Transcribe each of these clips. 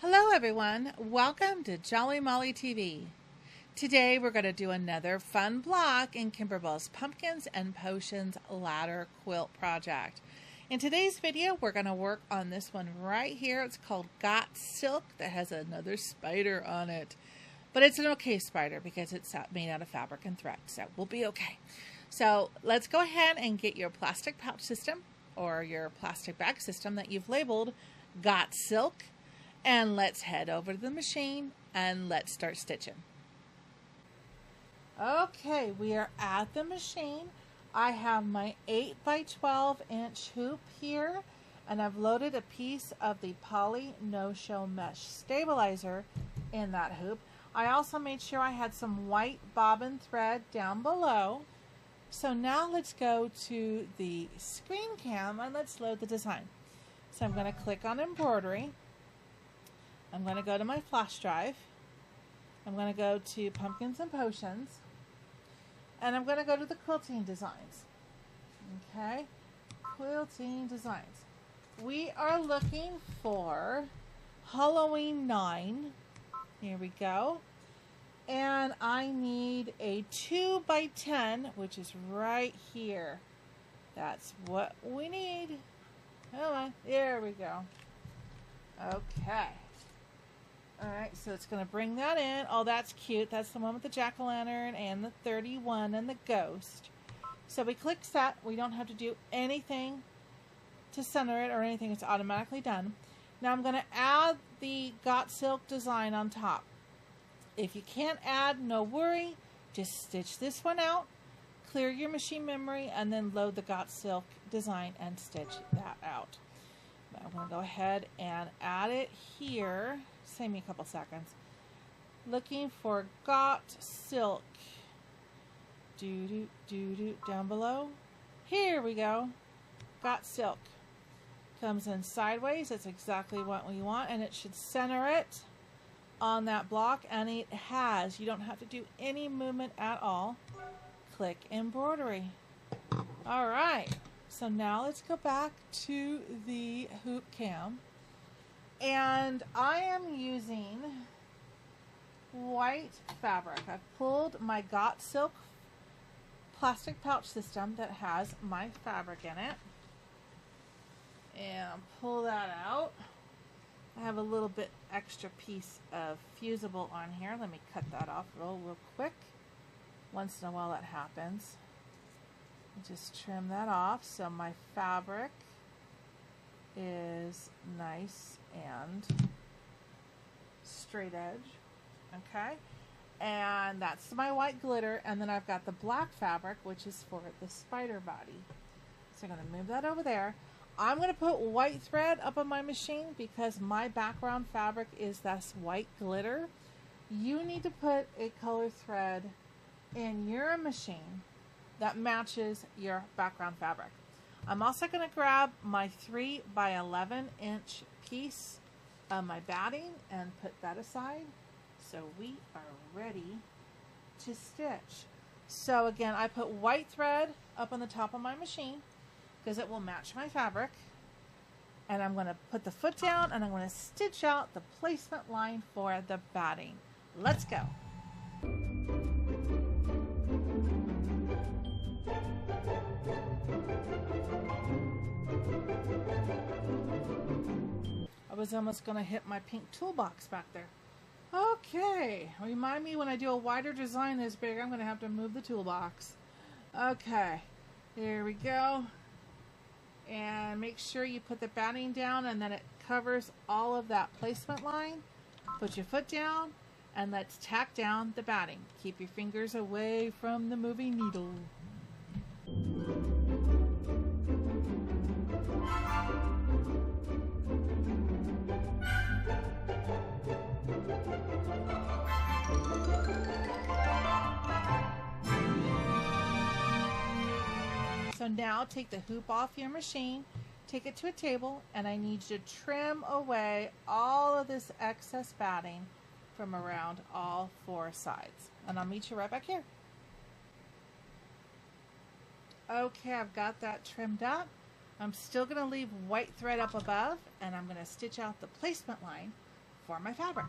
Hello everyone, welcome to Jolly Molly TV. Today we're going to do another fun block in Kimberbell's Pumpkins and Potions ladder quilt project. In today's video we're going to work on this one right here. It's called Got Silk, that has another spider on it. But it's an okay spider because it's made out of fabric and thread, so we'll be okay. So let's go ahead and get your plastic pouch system or your plastic bag system that you've labeled Got Silk. And let's head over to the machine and let's start stitching. Okay, we are at the machine. I have my 8 by 12 inch hoop here, and I've loaded a piece of the poly no-show mesh stabilizer in that hoop. I also made sure I had some white bobbin thread down below. So now let's go to the screen cam and let's load the design. So I'm going to click on Embroidery. I'm going to go to my flash drive. I'm going to go to Pumpkins and Potions. And I'm going to go to the Quilting Designs. Okay, Quilting Designs. We are looking for Halloween 9. Here we go. And I need a 2 by 10, which is right here. That's what we need. Hold on. There we go. Okay. Alright, so it's going to bring that in. Oh, that's cute. That's the one with the jack-o'-lantern and the 31 and the ghost. So we click set. We don't have to do anything to center it or anything. It's automatically done. Now I'm going to add the Got Silk design on top. If you can't add, no worry. Just stitch this one out, clear your machine memory, and then load the Got Silk design and stitch that out. But I'm going to go ahead and add it here. Save me a couple seconds. Looking for Got Silk. Down below. Here we go. Got Silk. Comes in sideways. That's exactly what we want, and it should center it on that block, and it has. You don't have to do any movement at all. Click Embroidery. Alright, so now let's go back to the hoop cam, and I am using white fabric. I've pulled my Got Silk plastic pouch system that has my fabric in it, and pull that out. I have a little bit extra piece of fusible on here. Let me cut that off real quick. Once in a while that happens. Just trim that off so my fabric is nice and straight edge. Okay, and that's my white glitter, and then I've got the black fabric, which is for the spider body. So I'm going to move that over there. I'm going to put white thread up on my machine because my background fabric is this white glitter. You need to put a color thread in your machine that matches your background fabric. I'm also going to grab my 3 by 11 inch piece of my batting and put that aside so we are ready to stitch. So again, I put white thread up on the top of my machine because it will match my fabric, and I'm going to put the foot down and I'm going to stitch out the placement line for the batting. Let's go. I was almost going to hit my pink toolbox back there. Okay, remind me when I do a wider design this big, I'm going to have to move the toolbox. Okay, here we go. And make sure you put the batting down and then it covers all of that placement line. Put your foot down and let's tack down the batting. Keep your fingers away from the moving needle. So now take the hoop off your machine, take it to a table, and I need you to trim away all of this excess batting from around all 4 sides. And I'll meet you right back here. Okay, I've got that trimmed up. I'm still going to leave white thread up above, and I'm going to stitch out the placement line for my fabric.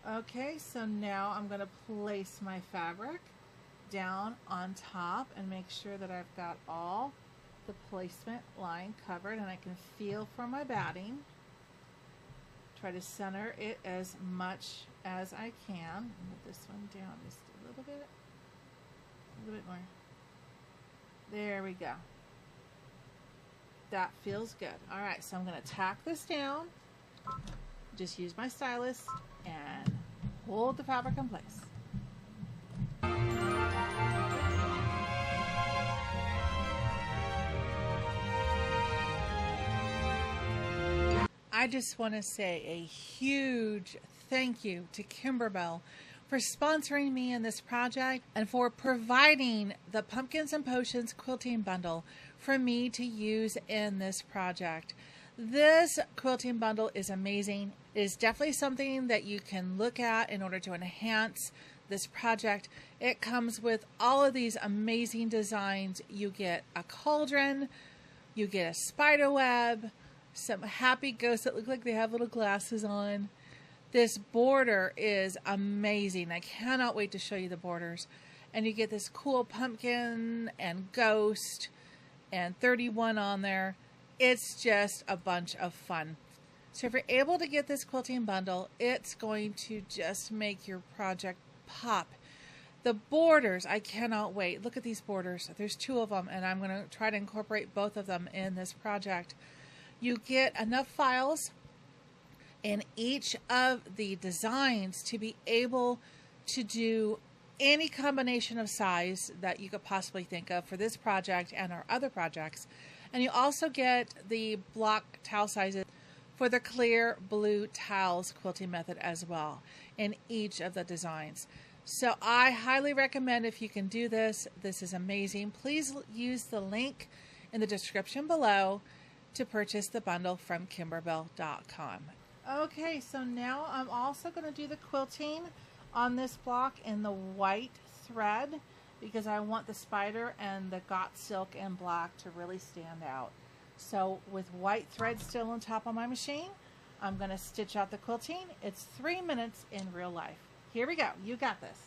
Okay, so now I'm going to place my fabric down on top and make sure that I've got all the placement line covered, and I can feel for my batting. Try to center it as much as I can. Move this one down just a little bit more. There we go. That feels good. All right, so I'm going to tack this down. Just use my stylus and hold the fabric in place. I just want to say a huge thank you to Kimberbell for sponsoring me in this project and for providing the Pumpkins and Potions quilting bundle for me to use in this project. This quilting bundle is amazing. It is definitely something that you can look at in order to enhance this project. It comes with all of these amazing designs. You get a cauldron, you get a spider web, some happy ghosts that look like they have little glasses on. This border is amazing. I cannot wait to show you the borders. And you get this cool pumpkin and ghost and 31 on there. It's just a bunch of fun. So if you're able to get this quilting bundle, it's going to just make your project pop. The borders, I cannot wait. Look at these borders. There's 2 of them, and I'm going to try to incorporate both of them in this project. You get enough files in each of the designs to be able to do any combination of size that you could possibly think of for this project and our other projects. And you also get the block tile sizes for the clear blue tiles quilting method as well in each of the designs. So I highly recommend, if you can do this, this is amazing. Please use the link in the description below to purchase the bundle from Kimberbell.com. Okay, so now I'm also going to do the quilting on this block in the white thread because I want the spider and the got silk and black to really stand out. So with white thread still on top of my machine, I'm going to stitch out the quilting. It's 3 minutes in real life. Here we go. You got this.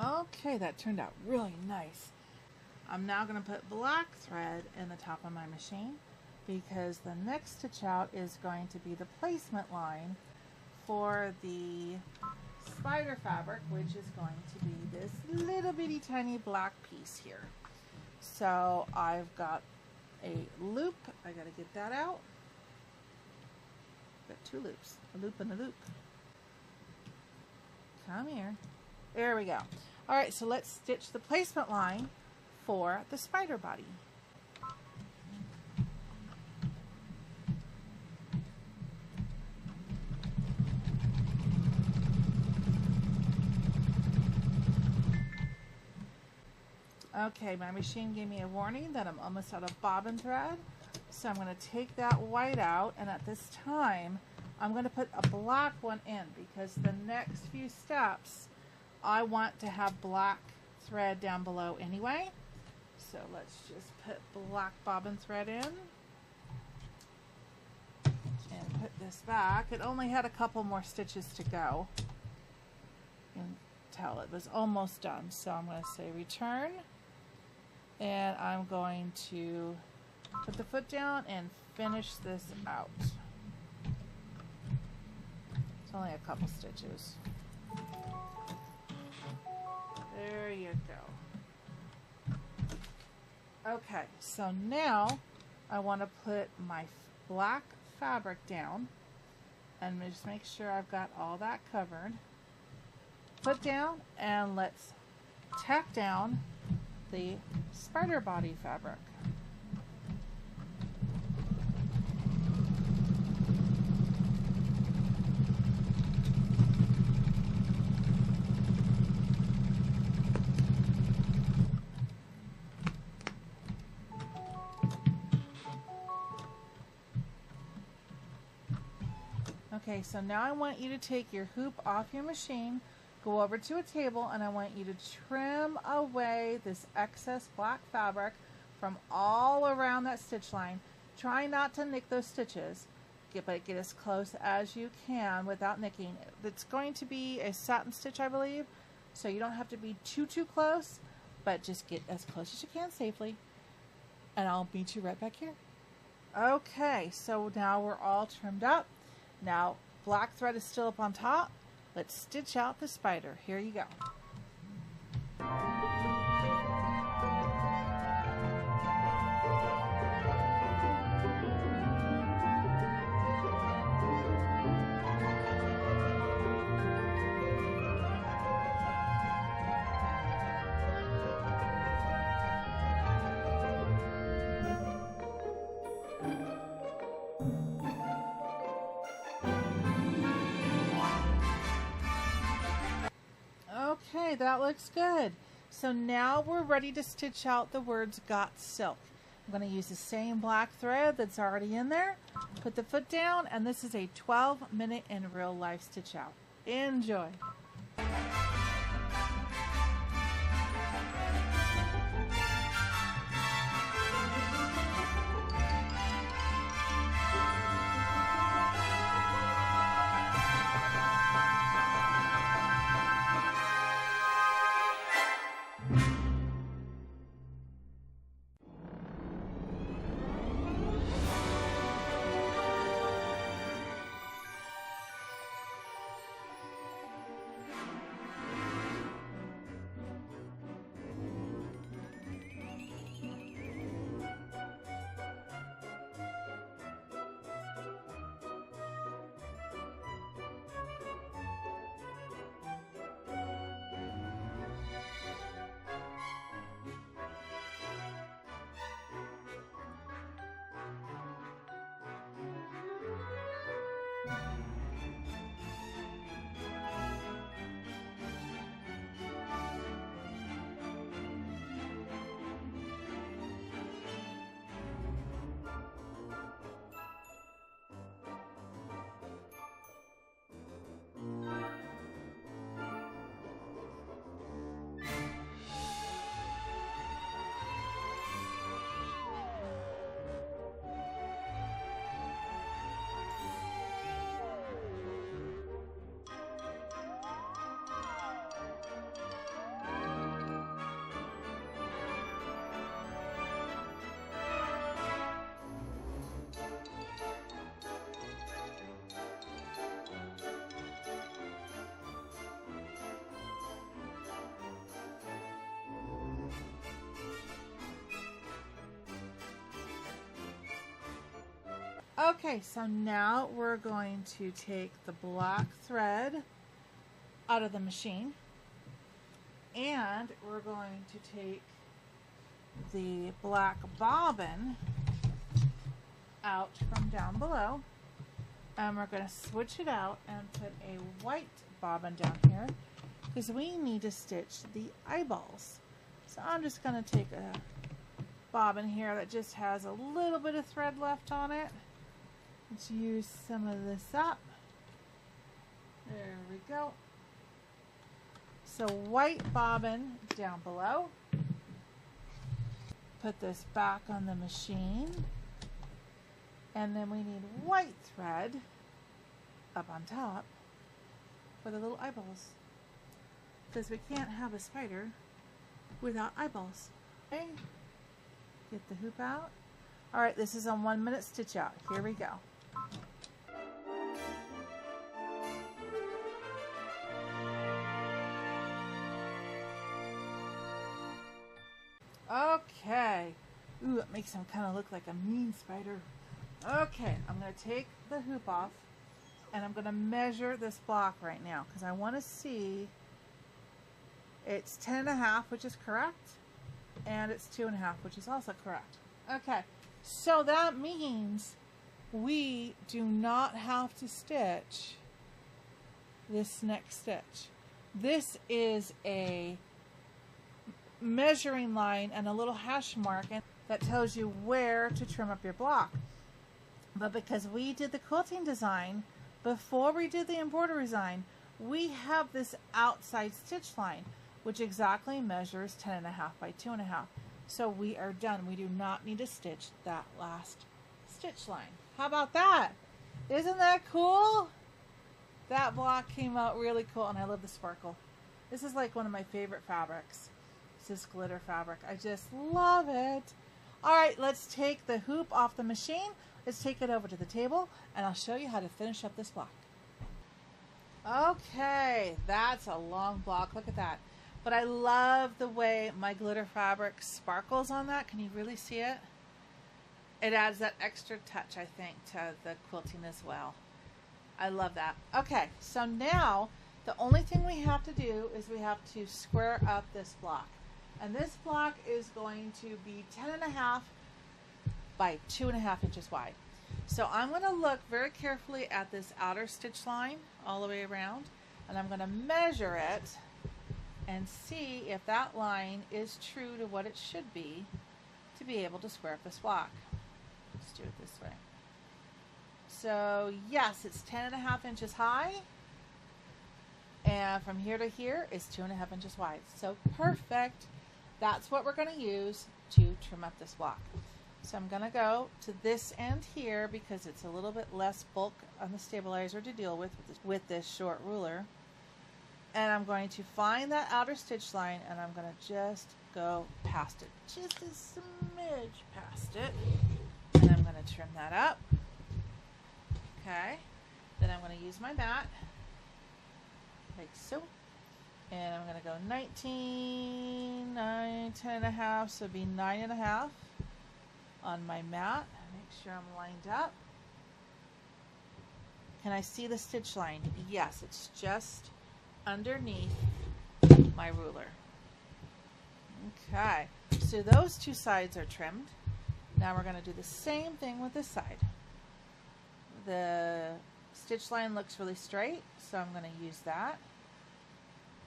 Okay, that turned out really nice. I'm now going to put black thread in the top of my machine because the next stitch out is going to be the placement line for the spider fabric, which is going to be this little bitty tiny black piece here. So I've got a loop. I got to get that out. Got 2 loops, a loop and a loop. Come here. There we go. All right, so let's stitch the placement line for the spider body. Okay, my machine gave me a warning that I'm almost out of bobbin thread, so I'm going to take that white out, and at this time I'm going to put a black one in because the next few steps I want to have black thread down below anyway. So let's just put black bobbin thread in and put this back. It only had a couple more stitches to go until it was almost done. So I'm going to say return, and I'm going to put the foot down and finish this out. It's only a couple stitches. There you go. Okay, so now I want to put my black fabric down and just make sure I've got all that covered. Put down, and let's tack down the spider body fabric. Okay, so now I want you to take your hoop off your machine, go over to a table, and I want you to trim away this excess black fabric from all around that stitch line. Try not to nick those stitches, but get as close as you can without nicking. It's going to be a satin stitch, I believe, so you don't have to be too close, but just get as close as you can safely, and I'll meet you right back here. Okay, so now we're all trimmed up. Now, black thread is still up on top. Let's stitch out the spider. Here you go. Okay, that looks good. So now we're ready to stitch out the words "got silk." I'm going to use the same black thread that's already in there. Put the foot down, and this is a 12-minute in real life stitch out. Enjoy. Okay, so now we're going to take the black thread out of the machine, and we're going to take the black bobbin out from down below, and we're going to switch it out and put a white bobbin down here because we need to stitch the eyeballs. So I'm just going to take a bobbin here that just has a little bit of thread left on it. Let's use some of this up. There we go. So white bobbin down below. Put this back on the machine. And then we need white thread up on top for the little eyeballs, because we can't have a spider without eyeballs. Okay, get the hoop out. All right, this is a 1 minute stitch out. Here we go. Okay. Ooh, it makes him kind of look like a mean spider. Okay, I'm going to take the hoop off, and I'm going to measure this block right now because I want to see. It's 10.5, which is correct, and it's 2.5, which is also correct. Okay, so that means we do not have to stitch this next stitch. This is a measuring line and a little hash mark that tells you where to trim up your block. But because we did the quilting design before we did the embroidery design, we have this outside stitch line, which exactly measures 10.5 by 2.5. So we are done. We do not need to stitch that last stitch line. How about that? Isn't that cool? That block came out really cool, and I love the sparkle. This is like one of my favorite fabrics. This glitter fabric. I just love it. All right, let's take the hoop off the machine. Let's take it over to the table, and I'll show you how to finish up this block. Okay, that's a long block. Look at that. But I love the way my glitter fabric sparkles on that. Can you really see it? It adds that extra touch, I think, to the quilting as well. I love that. Okay, so now the only thing we have to do is we have to square up this block. And this block is going to be 10.5 by 2.5 inches wide. So I'm going to look very carefully at this outer stitch line all the way around, and I'm going to measure it and see if that line is true to what it should be to be able to square up this block. Let's do it this way. So yes, it's 10.5 inches high, and from here to here is 2.5 inches wide. So perfect. That's what we're going to use to trim up this block. So I'm going to go to this end here because it's a little bit less bulk on the stabilizer to deal with this short ruler. And I'm going to find that outer stitch line, and I'm going to just go past it, just a smidge past it. And I'm going to trim that up. Okay. Then I'm going to use my mat, like so. And I'm going to go 19, 9, 10.5, so it'd be 9.5 on my mat. Make sure I'm lined up. Can I see the stitch line? Yes, it's just underneath my ruler. Okay, so those two sides are trimmed. Now we're going to do the same thing with this side. The stitch line looks really straight, so I'm going to use that.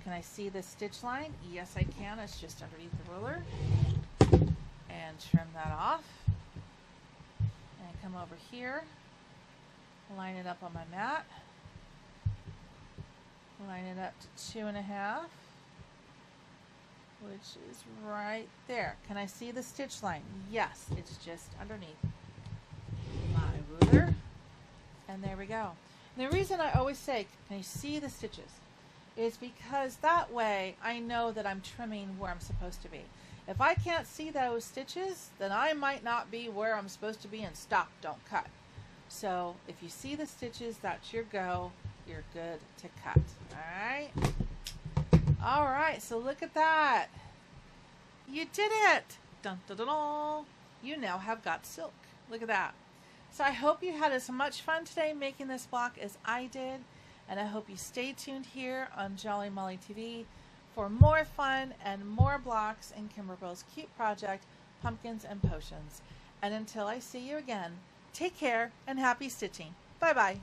Can I see the stitch line? Yes, I can. It's just underneath the ruler. And trim that off. And come over here. Line it up on my mat. Line it up to 2.5, which is right there. Can I see the stitch line? Yes, it's just underneath my ruler. And there we go. And the reason I always say, can you see the stitches? Is because that way I know that I'm trimming where I'm supposed to be. If I can't see those stitches, then I might not be where I'm supposed to be, and stop, don't cut. So if you see the stitches, that's your go. You're good to cut. Alright? Alright, so look at that. You did it! Dun, dun, dun, dun. You now have got silk. Look at that. So I hope you had as much fun today making this block as I did. And I hope you stay tuned here on Jolly Molly TV for more fun and more blocks in Kimberbell's cute project, Pumpkins and Potions. And until I see you again, take care and happy stitching. Bye-bye.